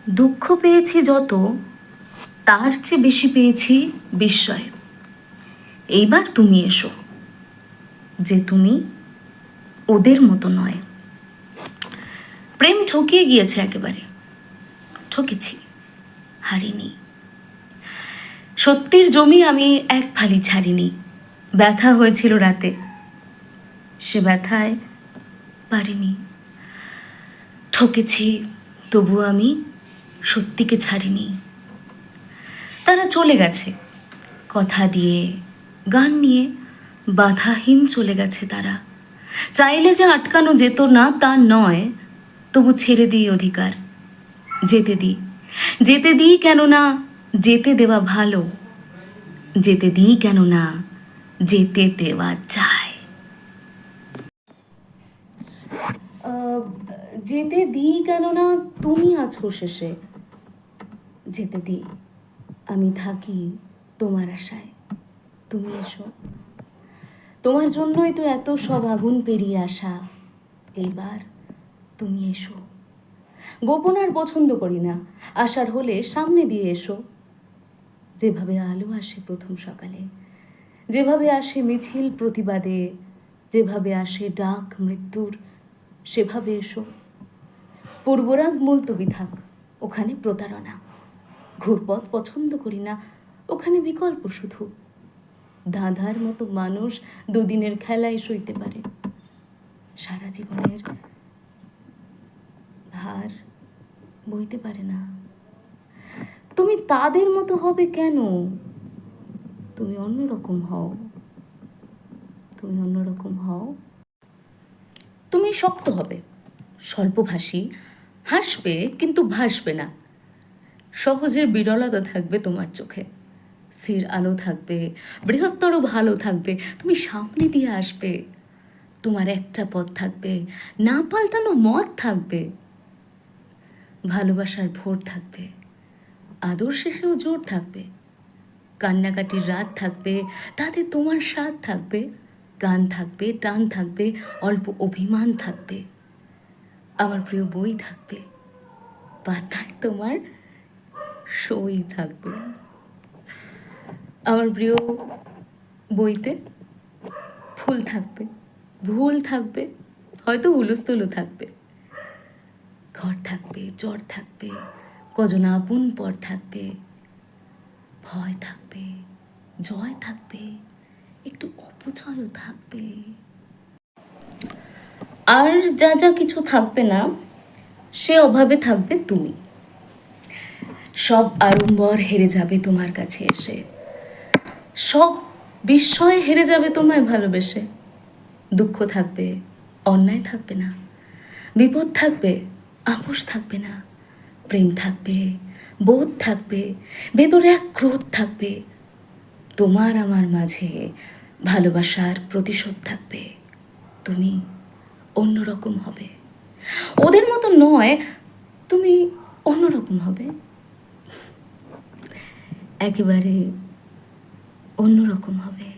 দুঃখ পেয়েছি যত, তার চেয়ে বেশি পেয়েছি বিস্ময়। এইবার তুমি এসো, যে তুমি ওদের মতো নয়। প্রেম ঠকিয়ে গিয়েছে, একেবারে ঠকেছি, হারিনি। সত্যির জমি আমি এক ফালি ছাড়িনি। ব্যথা হয়েছিল রাতে, সে ব্যথায় পারিনি। ঠকেছি, তবু আমি সত্যিকে ছাড়িনি। তারা চলে গেছে কথা দিয়ে, গান নিয়ে, বাধাহীন চলে গেছে তারা। চাইলে যে আটকানো যেত না তা নয়, তবু ছেড়ে দিই অধিকার। যেতে দিই, যেতে দিই, কেননা যেতে দেওয়া ভালো। যেতে দিই কেননা যেতে দেওয়া যায়। যেতে দিই কেননা তুমি আছো শেষে। যেতে দিই, আমি থাকি তোমার আশায়। তুমি এসো, তোমার জন্যই তো এত সব আগুন পেরিয়ে আসা। এইবার তুমি এসো। গোপন আর পছন্দ করি না, আসার হলে সামনে দিয়ে এসো। যেভাবে আলো আসে প্রথম সকালে, যেভাবে আসে মিছিল প্রতিবাদে, যেভাবে আসে ডাক মৃত্যুর, সেভাবে এসো। পূর্বরাগ মুলতবি থাক, ওখানে প্রতারণা। ঘুরপথ পছন্দ করি না, ওখানে বিকল্প শুধু। ধাঁধার মতো মানুষ দুদিনের খেলায় সইতে পারে, সারা জীবনের ভার বইতে পারে না। তুমি তাদের মতো হবে কেন? তুমি অন্যরকম হও, তুমি অন্যরকম হও। তুমি শক্ত হবে, স্বল্পভাষী, হাসবে কিন্তু ভাসবে না। সহজের বিরলতা থাকবে তোমার চোখে, স্থির আলো থাকবে, বৃহত্তর ভালো থাকবে। তুমি সামনে দিয়ে আসবে, তোমার একটা পথ থাকবে, না পাল্টানো মত থাকবে। ভালোবাসার ভোর থাকবে, আদর শেষেও জোর থাকবে। কান্নাকাটির রাত থাকবে, তাতে তোমার স্বাদ থাকবে। গান থাকবে, টান থাকবে, অল্প অভিমান থাকবে। আমার প্রিয় বই থাকবে, পাতায় তোমার সই থাকবে। আমার প্রিয় বইতে ফুল থাকবে, ভুল থাকবে, হয়তো হুলস্থুলও থাকবে। ঘর থাকবে, জ্বর থাকবে, কজন আপন পর থাকবে। ভয় থাকবে, জয় থাকবে, একটু অপচয়ও থাকবে। আর যা যা কিছু থাকবে না, সে অভাবে থাকবে তুমি। সব আড়ম্বর হেরে যাবে তোমার কাছে এসে, সব বিস্ময় হেরে যাবে তোমায় ভালোবেসে। দুঃখ থাকবে, অন্যায় থাকবে না, বিপদ থাকবে, আপোষ থাকবে না। প্রেম থাকবে, বোধ থাকবে, ভেতরে এক ক্রোধ থাকবে। তোমার আমার মাঝে ভালোবাসার প্রতিশোধ থাকবে। তুমি অন্যরকম হবে, ওদের মতো নয়, তুমি অন্যরকম হবে, একেবারে অন্যরকম হবে।